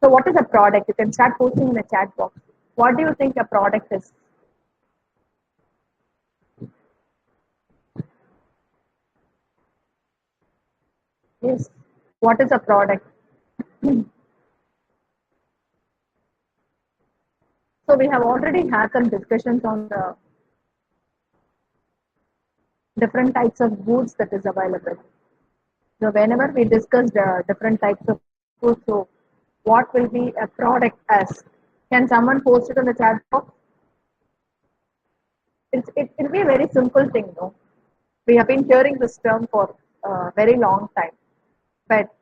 So what is a product? You can start posting in the chat box. What do you think a product is? Yes. What is a product? So we have already had some discussions on the different types of goods that is available. So whenever we discuss the different types of goods, so what will be a product as? Can someone post it on the chat box? It'll be a very simple thing, no? We have been hearing this term for a very long time. But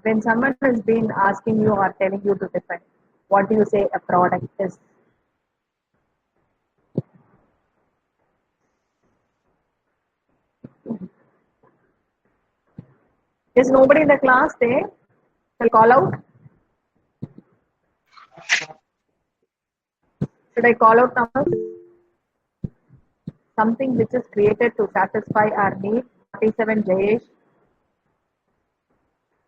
when someone has been asking you or telling you to define, what do you say a product is? Is nobody in the class there? Shall call out? Should I call out numbers? Something which is created to satisfy our need. 47 Jayesh.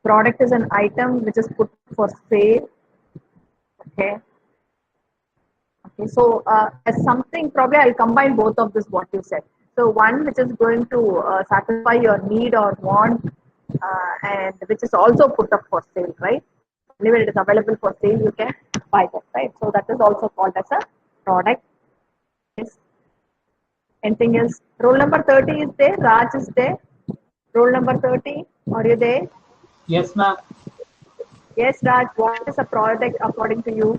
Product is an item which is put for sale. Okay. Okay. So as something, probably I'll combine both of this what you said. So one which is going to satisfy your need or want, and which is also put up for sale, right? Only when it is available for sale, you can buy that, right? So that is also called as a product. Yes. Anything else? Roll number 30 is there. Raj is there. Roll number 30. Are you there? Yes, ma'am. Yes, Raj. What is a product according to you?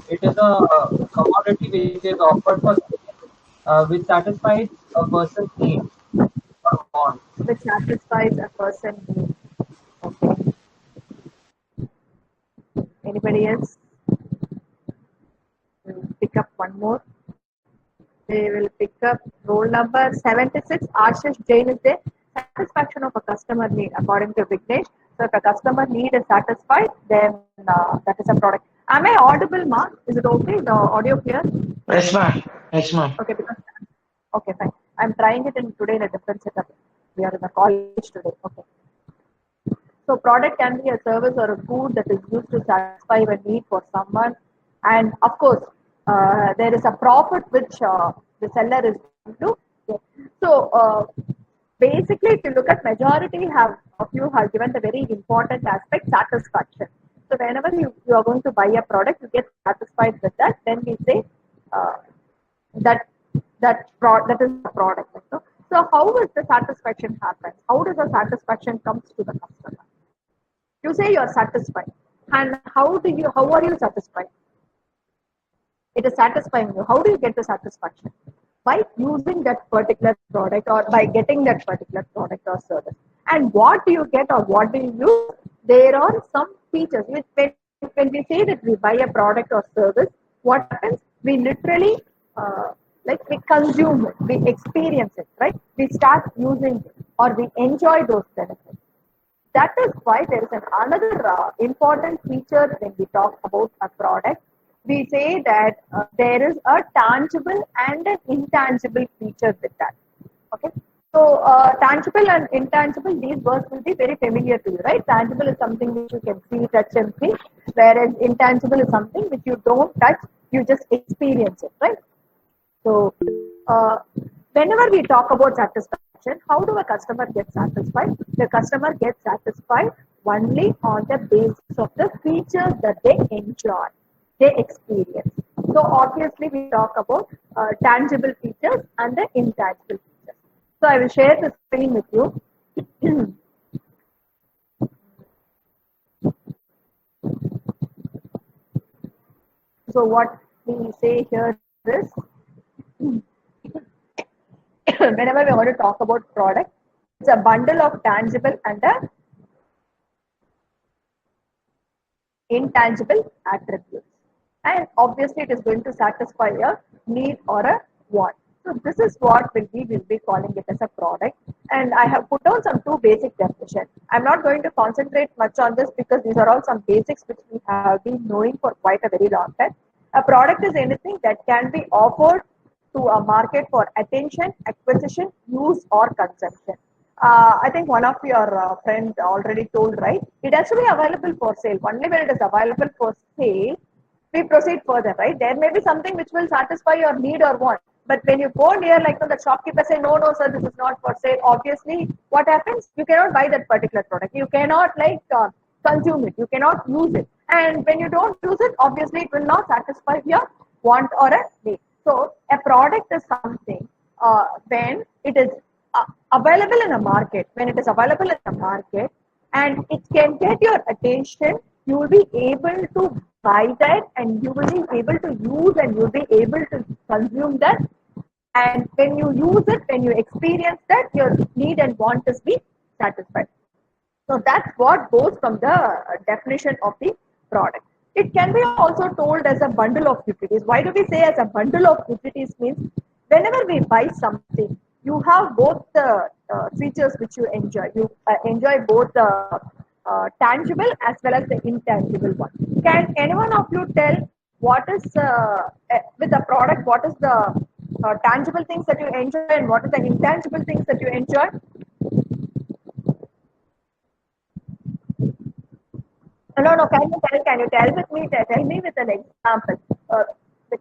It is a commodity which is offered for which satisfies a person's need or want. Which satisfies a person need. Okay. Anybody else? We'll pick up one more. We will pick up roll number 76. Ashish Jain is there. Satisfaction of a customer need according to Vignesh. So if a customer need is satisfied, then that is a product. Am I audible, Ma? Is it okay? The audio clear? Yes, ma'am. Yes, ma'am. Okay, because okay, fine. I'm trying it in today in a different setup. We are in a college today. Okay. So product can be a service or a good that is used to satisfy a need for someone, and of course, there is a profit which the seller is going to get. So basically, if you look at majority have of you have given the very important aspect satisfaction. So whenever you are going to buy a product, you get satisfied with that. Then we say uh, that that is the product. So how is the satisfaction happens? How does the satisfaction comes to the customer? You say you are satisfied, and how are you satisfied? It is satisfying you. How do you get the satisfaction? By using that particular product or by getting that particular product or service. And what do you get or what do you use? There are some features which when we say that we buy a product or service, what happens? We literally like we consume it, we experience it, right? We start using it or we enjoy those benefits. That is why there is another important feature when we talk about a product. We say that there is a tangible and an intangible feature with that. Okay. So tangible and intangible, these words will be very familiar to you, right? Tangible is something which you can see, touch and feel, whereas intangible is something which you don't touch, you just experience it, right? So, whenever we talk about satisfaction, how do a customer get satisfied? The customer gets satisfied only on the basis of the features that they enjoy, they experience. So, obviously, we talk about tangible features and the intangible features. So, I will share the screen with you. So, what we say here is whenever we want to talk about product, it's a bundle of tangible and a intangible attributes. And obviously, it is going to satisfy a need or a want. So this is what will be calling it as a product. And I have put down some two basic definitions. I'm not going to concentrate much on this because these are all some basics which we have been knowing for quite a very long time. A product is anything that can be offered to a market for attention, acquisition, use, or consumption. I think one of your friends already told, right? It has to be available for sale. Only when it is available for sale, we proceed further, right? There may be something which will satisfy your need or want. But when you go near, like the shopkeeper say, no, no, sir, this is not for sale. Obviously, what happens? You cannot buy that particular product. You cannot consume it. You cannot use it. And when you don't use it, obviously, it will not satisfy your want or a need. So a product is something when it is available in a market, when it is available in the market and it can get your attention, you will be able to buy that and you will be able to use and you'll be able to consume that. And when you use it, when you experience that, your need and want is be satisfied. So that's what goes from the definition of the product. It can be also told as a bundle of utilities. Why do we say as a bundle of utilities? Means whenever we buy something, you have both the features which you enjoy. You enjoy both the tangible as well as the intangible one. Can anyone of you tell what is with the product? What is the tangible things that you enjoy and what is the intangible things that you enjoy? No. Can you tell with me? Tell me with an example.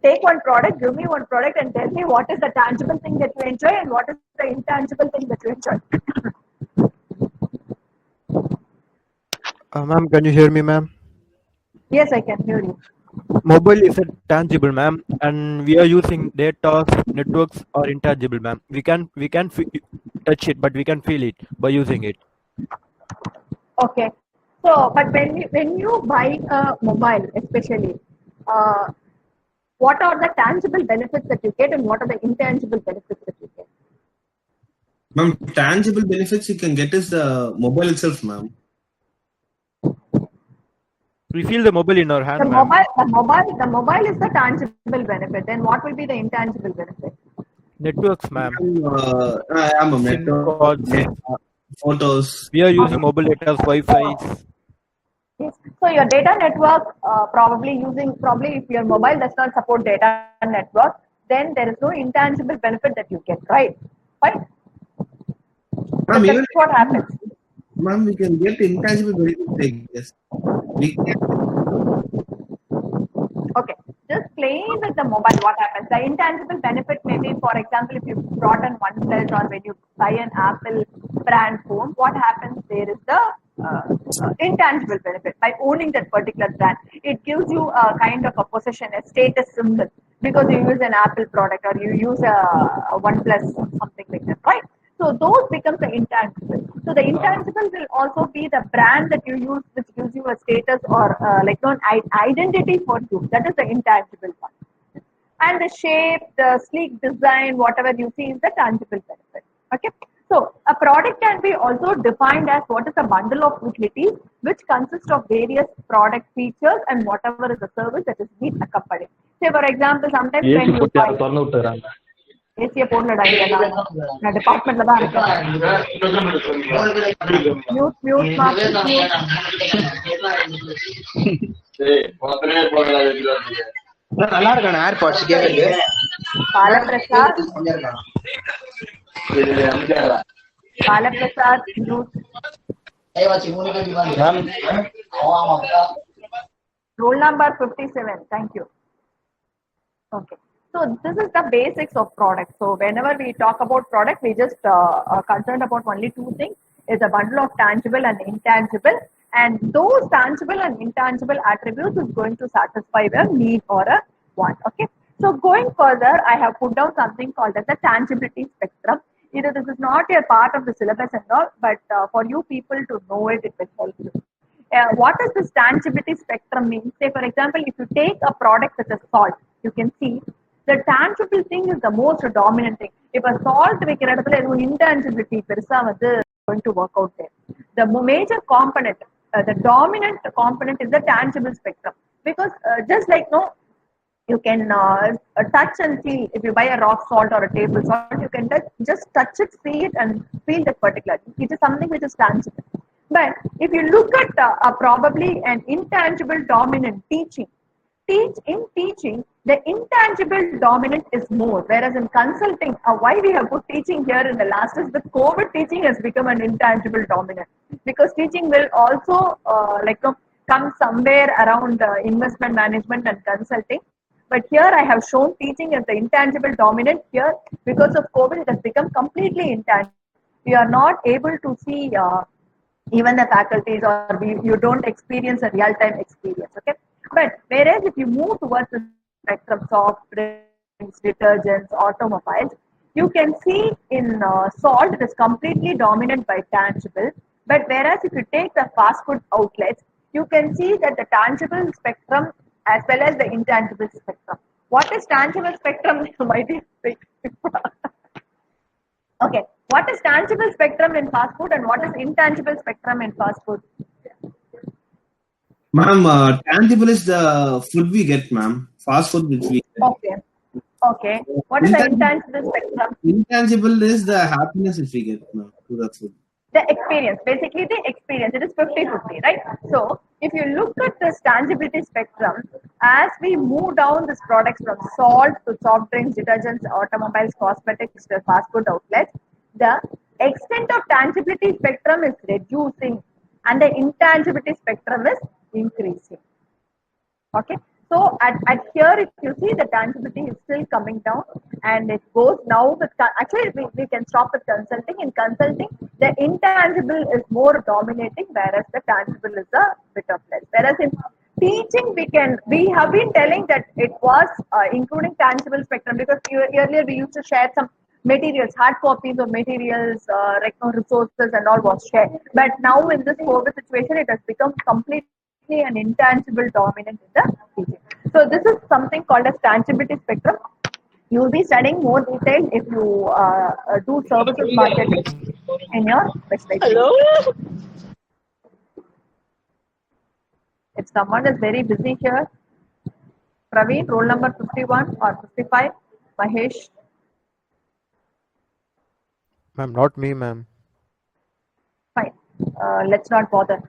Take one product, give me one product, and tell me what is the tangible thing that you enjoy and what is the intangible thing that you enjoy. Ma'am, can you hear me, ma'am? Yes, I can hear you. Mobile is a tangible, ma'am, and we are using data, networks are intangible, ma'am. We can touch it, but we can feel it by using it. Okay. So, but when you buy a mobile, especially, what are the tangible benefits that you get and what are the intangible benefits that you get? Ma'am, tangible benefits you can get is the mobile itself, ma'am. We feel the mobile in our hand, The ma'am. mobile is the tangible benefit. Then what will be the intangible benefit? Networks, ma'am. I'm a SIM network, cards. photos. We are using mobile data, Wi-Fi. Yes. So your data network, probably if your mobile does not support data network, then there is no intangible benefit that you get, right? Fine. Ma'am, That's what happens. Ma'am, we can get intangible benefits. Yes. We can. Okay. Just playing with the mobile, what happens? The intangible benefit may be, for example, if you brought an OnePlus or when you buy an Apple brand phone, what happens there is the intangible benefit by owning that particular brand. It gives you a kind of a possession, a status symbol, because you use an Apple product or you use a OnePlus, something like that, right? So those becomes the intangible. So the intangible will also be the brand that you use, which gives you a status or an identity for you. That is the intangible one. And the shape, the sleek design, whatever you see is the tangible benefit. Okay. So a product can be also defined as what is a bundle of utilities which consists of various product features and whatever is the service that is being accompanied. Say for example, sometimes when you buy ஏசிய போடலடா நான் டிபார்ட்மெண்ட்ல தான் இருக்கேன் mute நல்லா இருக்கான AirPods கேக்குது பாலபிரசாத் mute roll number 57. Thank you. Okay. So this is the basics of product. So whenever we talk about product, we just are concerned about only two things. It's a bundle of tangible and intangible. And those tangible and intangible attributes is going to satisfy a need or a want. Okay. So going further, I have put down something called as the tangibility spectrum. Either this is not a part of the syllabus and all, but for you people to know it, it will help you. What does this tangibility spectrum mean? Say, for example, if you take a product such as salt, you can see the tangible thing is the most dominant thing. If a salt intangibility going to work out there. The major component, the dominant component is the tangible spectrum. Because just like you can touch and feel. If you buy a rock salt or a table salt, you can just touch it, see it, and feel that particular. It is something which is tangible. But if you look at probably an intangible dominant teaching, in teaching, The intangible dominant is more, whereas in consulting, why we have put teaching here in the last is the COVID teaching has become an intangible dominant, because teaching will also come somewhere around investment management and consulting. But here I have shown teaching as the intangible dominant here because of COVID. It has become completely intangible. We are not able to see even the faculties, or you don't experience a real-time experience. Okay, but whereas if you move towards the spectrum, soft drinks, detergents, automobiles, you can see in salt it is completely dominant by tangible. But whereas if you take the fast food outlets, you can see that the tangible spectrum as well as the intangible spectrum. What is tangible spectrum? My dear? Okay, what is tangible spectrum in fast food and what is intangible spectrum in fast food? Ma'am, tangible is the food we get, ma'am. Fast food which we get. Okay. Okay. What is the intangible spectrum? Intangible is the happiness which we get, ma'am, through that food. The experience, basically the experience. It is 50-50, right? So if you look at this tangibility spectrum, as we move down these products from salt to soft drinks, detergents, automobiles, cosmetics, to fast food outlets, the extent of tangibility spectrum is reducing and the intangibility spectrum is increasing. Okay. So at here, if you see, the tangibility is still coming down, and it goes now with, actually we can stop with consulting. In consulting, the intangible is more dominating, whereas the tangible is a bit of less. Whereas in teaching, we have been telling that it was including tangible spectrum, because earlier we used to share some materials, hard copies of materials, resources and all was shared. But now in this COVID situation, it has become completely an intangible dominant in the teaching. So this is something called as tangibility spectrum. You will be studying more detail if you do services marketing in your specialization. Hello. If someone is very busy here, Praveen, roll number 51 or 55, Mahesh. Ma'am, not me, ma'am. Fine. Let's not bother.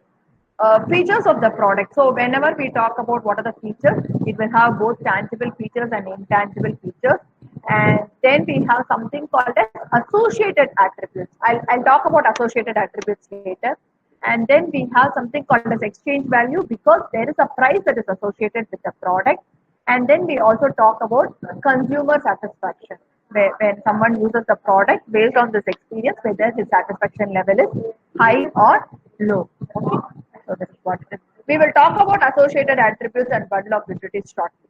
Features of the product. So whenever we talk about what are the features, it will have both tangible features and intangible features. And then we have something called as associated attributes. I'll talk about associated attributes later. And then we have something called as exchange value, because there is a price that is associated with the product. And then we also talk about consumer satisfaction, when someone uses the product based on this experience, whether his satisfaction level is high or low. Okay. So this is what it is. We will talk about associated attributes and bundle of utilities shortly.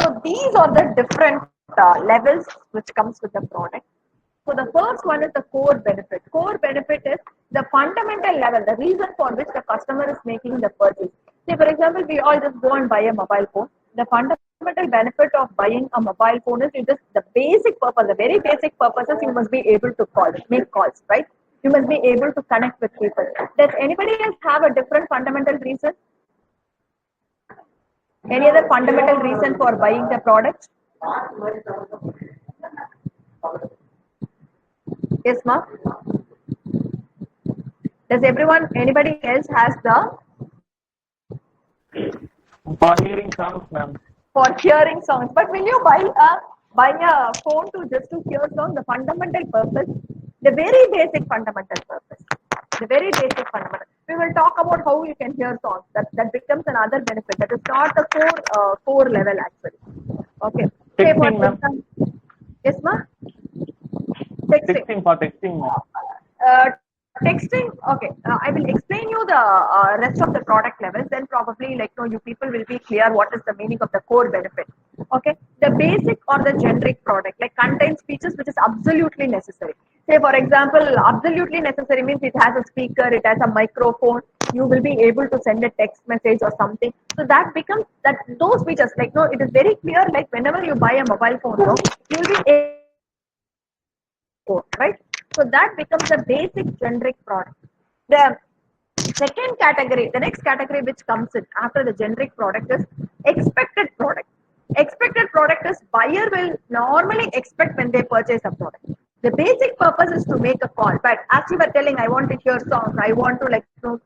So these are the different levels which comes with the product. So the first one is the core benefit. Core benefit is the fundamental level, the reason for which the customer is making the purchase. Say for example, we all just go and buy a mobile phone. The fundamental benefit of buying a mobile phone is the basic purpose, the very basic purpose is you must be able to make calls, right? You must be able to connect with people. Does anybody else have a different fundamental reason? Any other fundamental reason for buying the product? Yes, ma'am. Does anybody else has the? For hearing songs, ma'am. For hearing songs. But will you buy a phone just to hear songs? The fundamental purpose, the very basic fundamental purpose. The very basic fundamental. We will talk about how you can hear songs. That becomes another benefit. That is not the core level actually. Okay. Texting, ma'am. Yes, ma'am. Texting, ma'am. Texting, okay. I will explain you the rest of the product levels. Then probably you people will be clear what is the meaning of the core benefit. Okay. The basic or the generic product contains features which is absolutely necessary. Say for example, absolutely necessary means it has a speaker, it has a microphone. You will be able to send a text message or something. So that becomes those features. It is very clear. Whenever you buy a mobile phone, you will be able, right? So that becomes the basic generic product. The second category, the next category which comes in after the generic product is expected product. Expected product is buyer will normally expect when they purchase a product. The basic purpose is to make a call, but as you were telling, I want to hear songs, I want to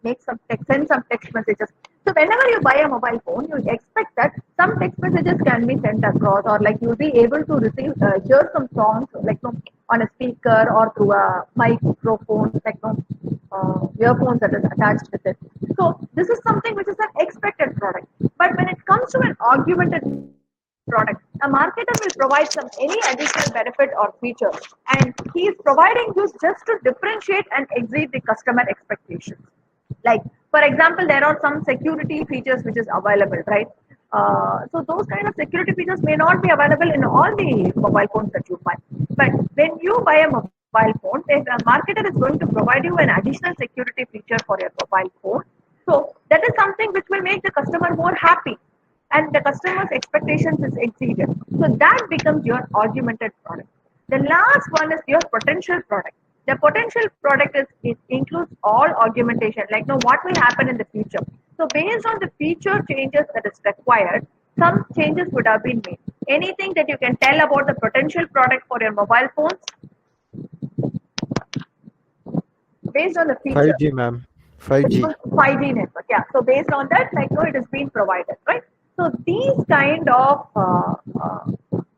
make some text, send some text messages. So So whenever you buy a mobile phone, you expect that some text messages can be sent across, or like you'll be able to receive, hear some songs like on a speaker or through a microphone, like earphones that is attached with it. So this is something which is an expected product. But when it comes to an augmented product, a marketer will provide some any additional benefit or feature, and he is providing this just to differentiate and exceed the customer expectations. Like for example, there are some security features which is available, right? So those kind of security features may not be available in all the mobile phones that you buy. But when you buy a mobile phone, the marketer is going to provide you an additional security feature for your mobile phone. So that is something which will make the customer more happy, and the customer's expectations is exceeded. So that becomes your augmented product. The last one is your potential product. The potential product it includes all augmentation, like what will happen in the future. So based on the feature changes that is required, some changes would have been made. Anything that you can tell about the potential product for your mobile phones based on the feature? 5G, ma'am. 5G. 5G network, yeah. So based on that, it is being provided, right? So these kind of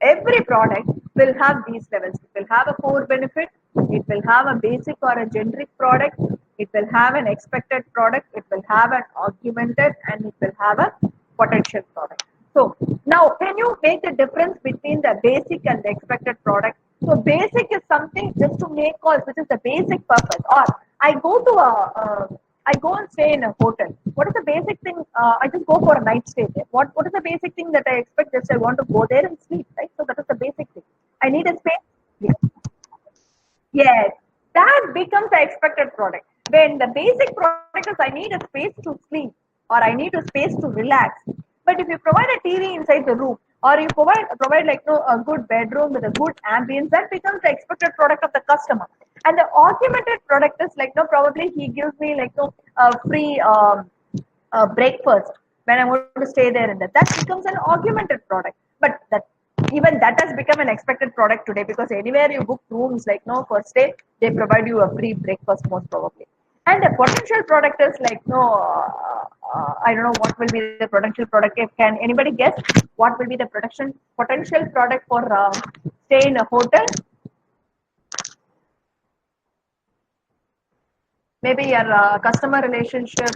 every product will have these levels. It will have a core benefit. It will have a basic or a generic product. It will have an expected product. It will have an augmented, and it will have a potential product. So now, can you make the difference between the basic and the expected product? So basic is something just to make calls, which is the basic purpose. Or I go and stay in a hotel. What is the basic thing? I just go for a night stay there. What is the basic thing that I expect? Just I want to go there and sleep, right? So that is the basic thing. I need a space. Yes, that becomes the expected product. When the basic product is I need a space to sleep, or I need a space to relax. But if you provide a TV inside the room, or you provide a good bedroom with a good ambience, that becomes the expected product of the customer. And the augmented product is probably he gives me a free breakfast when I want to stay there, and that becomes an augmented product. But even that has become an expected product today, because anywhere you book rooms for stay, they provide you a free breakfast most probably. And the potential product is I don't know what will be the potential product. Can anybody guess what will be the potential product for stay in a hotel? Maybe your customer relationship.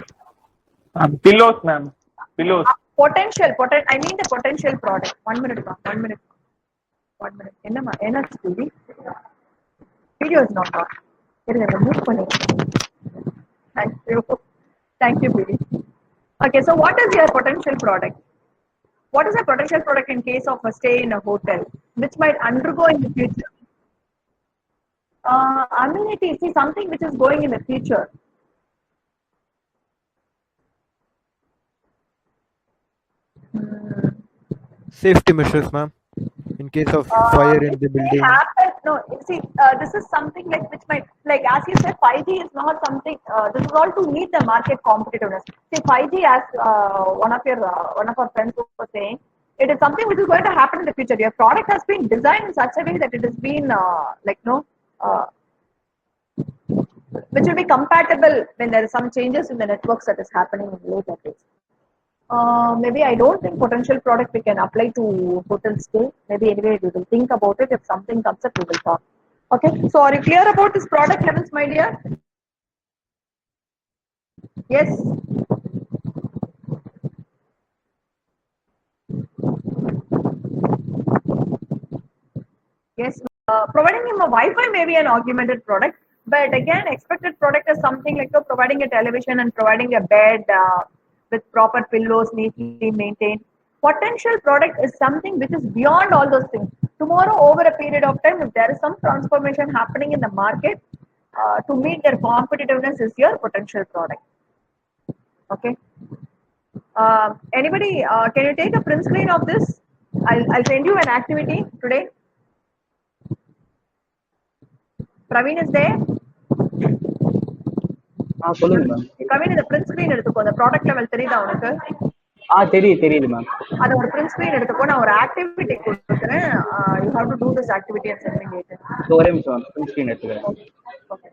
Pillows, ma'am. Pillows. Potential. I mean the potential product. 1 minute, ma'am. 1 minute. 1 minute. Enna study? Video is not on. Thank you, Billy. Okay, so what is your potential product? What is a potential product in case of a stay in a hotel, which might undergo in the future? Amenity, see, something which is going in the future. Safety measures, ma'am. In case of fire in the building. This is something which might, as you said, 5G is not something. This is all to meet the market competitiveness. See, 5G, as one of our friends was saying, it is something which is going to happen in the future. Your product has been designed in such a way that it has been which will be compatible when there are some changes in the networks that is happening in later days. Maybe I don't think potential product we can apply to hotel stay. Maybe anyway we will think about it. If something comes up, we will talk. Okay. So are you clear about this product levels, my dear? Yes. Yes. Providing him a Wi-Fi may be an augmented product, but again, expected product is something like providing a television and providing a bed with proper pillows, neatly maintained. Potential product is something which is beyond all those things. Tomorrow, over a period of time, if there is some transformation happening in the market to meet their competitiveness, is your potential product. Okay. Anybody, can you take a print screen of this? I'll send you an activity today. Praveen is there? Praveen, the print screen எடுத்துக்கோ. The product level தெரியுதா உனக்கு? தெரியுது ma'am. அத ஒரு print screen எடுத்துக்கோ. நான் ஒரு activity கொடுக்கிறேன். You have to do this activity and send me later. ஒரே நிமிஷம் print screen எடுத்துக்கிறேன். Okay.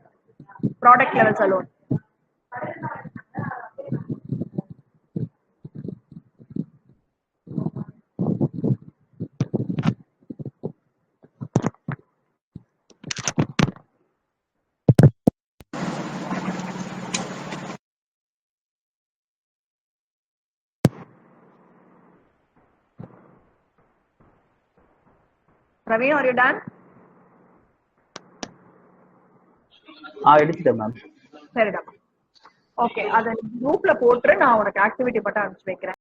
Product levels alone. Praveen, are you done? எடுத்துட்டேன் மேம். சரிடா. ஓகே, அதை குரூப்ல போட்டு நான் உனக்கு ஆக்டிவிட்டி மட்டும் அனுப்பிச்சு வைக்கிறேன்.